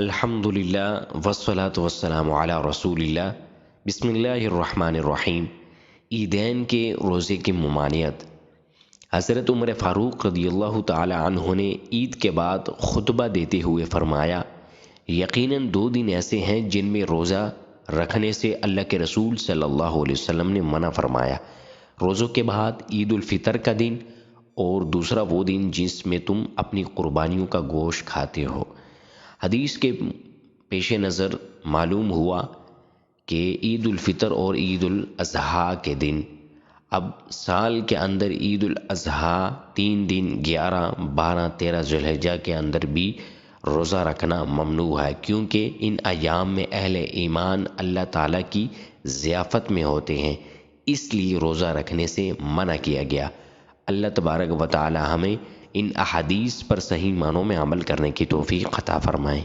अल्हम्दुलिल्लाह वस्सलातु वस्सलामु अला रसूलिल्लाह। बिस्मिल्लाहिर्रहमानिर्रहीम। ईदैन के रोज़े की ममानियत। हज़रत उमर फ़ारूक रदियल्लाहु ताला अन्हु ने ईद के बाद खुतबा देते हुए फ़रमाया, यकीनन 2 दिन ऐसे हैं जिनमें रोज़ा रखने से अल्लाह के रसूल सल्लल्लाहु अलैहि वसल्लम ने मना फ़रमाया। रोज़ों के बाद ईद उल फ़ितर का दिन और दूसरा वो दिन जिसमें तुम अपनी कुर्बानियों का गोश्त खाते हो। हदीस के पेश नज़र मालूम हुआ कि ईद उल फ़ितर और ईद उल अज़हा के दिन, अब साल के अंदर ईद उल अज़हा 3 दिन 11, 12, 13 ज़ुल्हिज्जा के अंदर भी रोज़ा रखना ममनू है, क्योंकि इन अयाम में अहले ईमान अल्लाह ताला की ज़ियाफ़त में होते हैं, इसलिए रोज़ा रखने से मना किया गया। अल्लाह तबारक व तआला हमें इन अहादीस पर सही मानों में अमल करने की तौफ़ीक़ अता फ़रमाए।